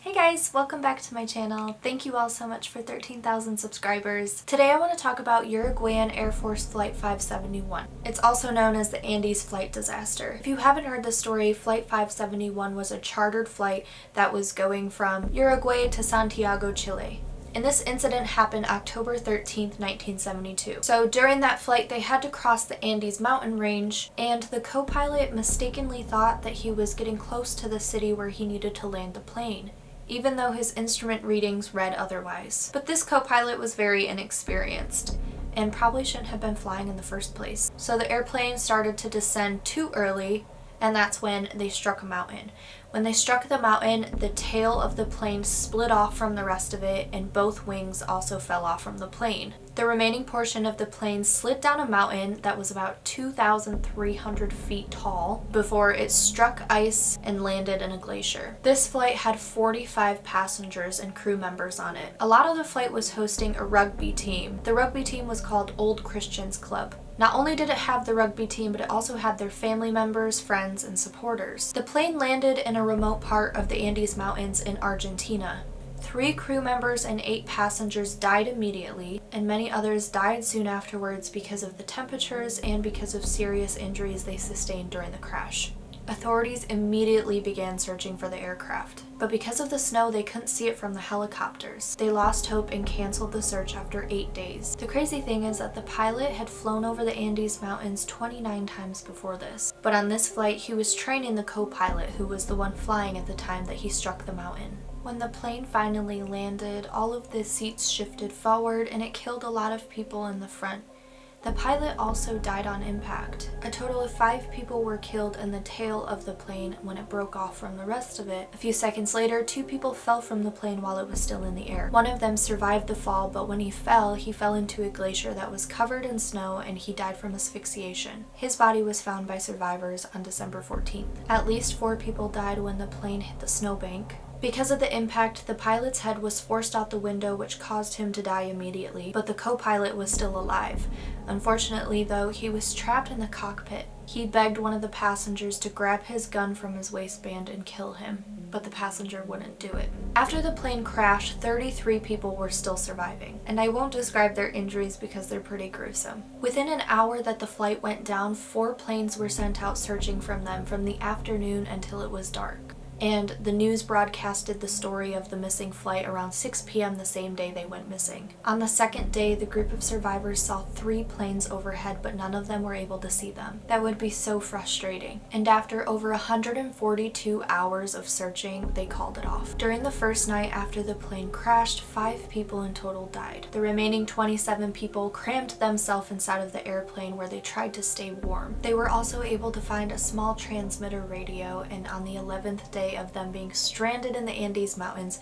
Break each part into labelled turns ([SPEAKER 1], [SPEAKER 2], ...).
[SPEAKER 1] Hey guys, welcome back to my channel. Thank you all so much for 13,000 subscribers. Today I want to talk about Uruguayan Air Force Flight 571. It's also known as the Andes flight disaster. If you haven't heard the story, Flight 571 was a chartered flight that was going from Uruguay to Santiago, Chile. And this incident happened October 13th, 1972. So during that flight, they had to cross the Andes mountain range, and the co-pilot mistakenly thought that he was getting close to the city where he needed to land the plane, even though his instrument readings read otherwise. But this co-pilot was very inexperienced and probably shouldn't have been flying in the first place. So the airplane started to descend too early, and that's when they struck a mountain. When they struck the mountain, the tail of the plane split off from the rest of it, and both wings also fell off from the plane. The remaining portion of the plane slid down a mountain that was about 2,300 feet tall before it struck ice and landed in a glacier. This flight had 45 passengers and crew members on it. A lot of the flight was hosting a rugby team. The rugby team was called Old Christians Club. Not only did it have the rugby team, but it also had their family members, friends, and supporters. The plane landed in a remote part of the Andes Mountains in Argentina. 3 crew members and 8 passengers died immediately, and many others died soon afterwards because of the temperatures and because of serious injuries they sustained during the crash. Authorities immediately began searching for the aircraft, but because of the snow, they couldn't see it from the helicopters. They lost hope and canceled the search after 8 days. The crazy thing is that the pilot had flown over the Andes Mountains 29 times before this, but on this flight, he was training the co-pilot, who was the one flying at the time that he struck the mountain. When the plane finally landed, all of the seats shifted forward and it killed a lot of people in the front. The pilot also died on impact. A total of 5 people were killed in the tail of the plane when it broke off from the rest of it. A few seconds later, 2 people fell from the plane while it was still in the air. One of them survived the fall, but when he fell into a glacier that was covered in snow and he died from asphyxiation. His body was found by survivors on December 14th. At least 4 people died when the plane hit the snowbank. Because of the impact, the pilot's head was forced out the window, which caused him to die immediately, but the co-pilot was still alive. Unfortunately, though, he was trapped in the cockpit. He begged one of the passengers to grab his gun from his waistband and kill him, but the passenger wouldn't do it. After the plane crashed, 33 people were still surviving, and I won't describe their injuries because they're pretty gruesome. Within an hour that the flight went down, 4 planes were sent out searching for them from the afternoon until it was dark. And the news broadcasted the story of the missing flight around 6 p.m. the same day they went missing. On the second day, the group of survivors saw 3 planes overhead, but none of them were able to see them. That would be so frustrating. And after over 142 hours of searching, they called it off. During the first night after the plane crashed, 5 people in total died. The remaining 27 people crammed themselves inside of the airplane where they tried to stay warm. They were also able to find a small transmitter radio, and on the 11th day of them being stranded in the Andes Mountains,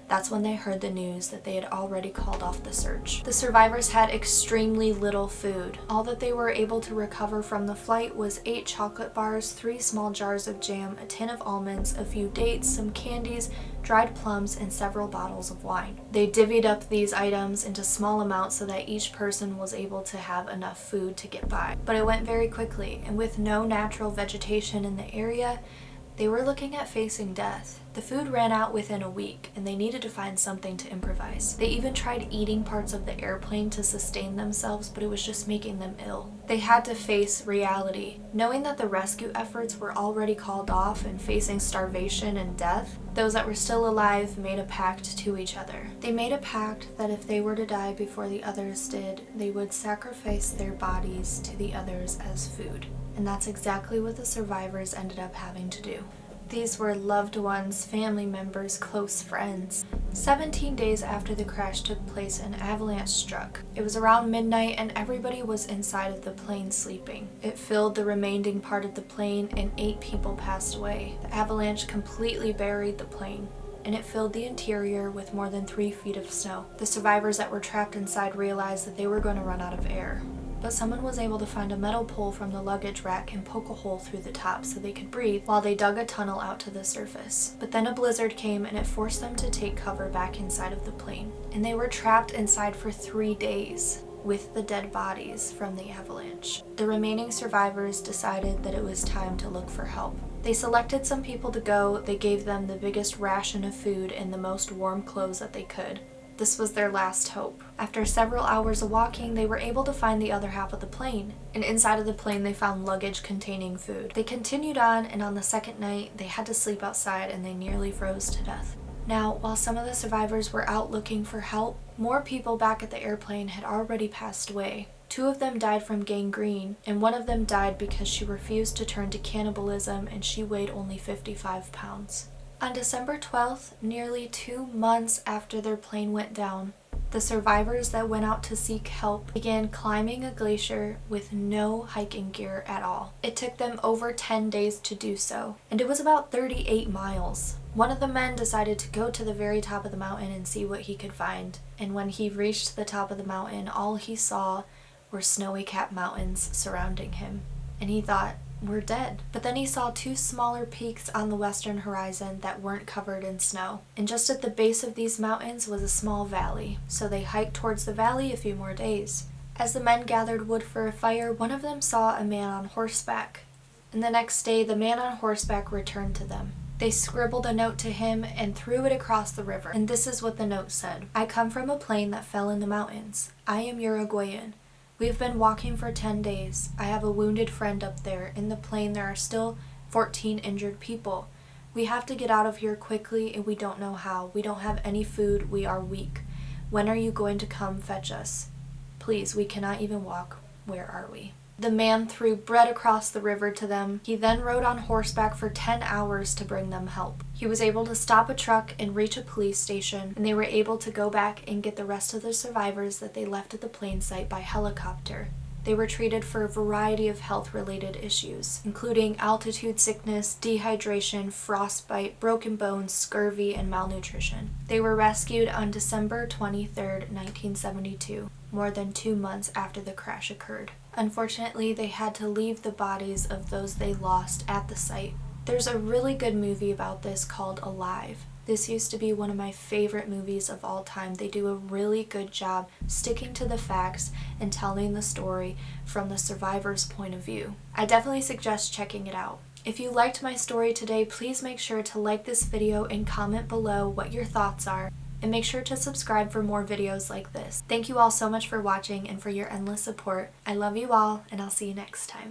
[SPEAKER 1] that's when they heard the news that they had already called off the search. The survivors had extremely little food. All that they were able to recover from the flight was 8 chocolate bars, 3 small jars of jam, a tin of almonds, a few dates, some candies, dried plums, and several bottles of wine. They divvied up these items into small amounts so that each person was able to have enough food to get by. But it went very quickly, and with no natural vegetation in the area, they were looking at facing death. The food ran out within a week, and they needed to find something to improvise. They even tried eating parts of the airplane to sustain themselves, but it was just making them ill. They had to face reality. Knowing that the rescue efforts were already called off and facing starvation and death, those that were still alive made a pact to each other. They made a pact that if they were to die before the others did, they would sacrifice their bodies to the others as food. And that's exactly what the survivors ended up having to do. These were loved ones, family members, close friends. 17 days after the crash took place, an avalanche struck. It was around midnight and everybody was inside of the plane sleeping. It filled the remaining part of the plane and 8 people passed away. The avalanche completely buried the plane, and it filled the interior with more than 3 feet of snow. The survivors that were trapped inside realized that they were going to run out of air. But someone was able to find a metal pole from the luggage rack and poke a hole through the top so they could breathe while they dug a tunnel out to the surface. But then a blizzard came and it forced them to take cover back inside of the plane. And they were trapped inside for 3 days. with the dead bodies from the avalanche. The remaining survivors decided that it was time to look for help. They selected some people to go. They gave them the biggest ration of food and the most warm clothes that they could. This was their last hope. After several hours of walking, they were able to find the other half of the plane, and inside of the plane they found luggage containing food. They continued on, and on the second night they had to sleep outside and they nearly froze to death. Now, while some of the survivors were out looking for help, more people back at the airplane had already passed away. 2 of them died from gangrene, and 1 of them died because she refused to turn to cannibalism and she weighed only 55 pounds. On December 12th, nearly 2 months after their plane went down, the survivors that went out to seek help began climbing a glacier with no hiking gear at all. It took them over 10 days to do so, and it was about 38 miles. One of the men decided to go to the very top of the mountain and see what he could find, and when he reached the top of the mountain, all he saw were snowy capped mountains surrounding him, and he thought, we're dead. But then he saw 2 smaller peaks on the western horizon that weren't covered in snow, and just at the base of these mountains was a small valley, so they hiked towards the valley a few more days. As the men gathered wood for a fire, one of them saw a man on horseback, and the next day the man on horseback returned to them. They scribbled a note to him and threw it across the river, and this is what the note said. I come from a plane that fell in the mountains. I am Uruguayan. We have been walking for 10 days. I have a wounded friend up there. In the plane there are still 14 injured people. We have to get out of here quickly and we don't know how. We don't have any food. We are weak. When are you going to come fetch us? Please, we cannot even walk. Where are we? The man threw bread across the river to them. He then rode on horseback for 10 hours to bring them help. He was able to stop a truck and reach a police station, and they were able to go back and get the rest of the survivors that they left at the plane site by helicopter. They were treated for a variety of health-related issues, including altitude sickness, dehydration, frostbite, broken bones, scurvy, and malnutrition. They were rescued on December 23, 1972, more than 2 months after the crash occurred. Unfortunately, they had to leave the bodies of those they lost at the site. There's a really good movie about this called Alive. This used to be one of my favorite movies of all time. They do a really good job sticking to the facts and telling the story from the survivor's point of view. I definitely suggest checking it out. If you liked my story today, please make sure to like this video and comment below what your thoughts are. And make sure to subscribe for more videos like this. Thank you all so much for watching and for your endless support. I love you all, and I'll see you next time.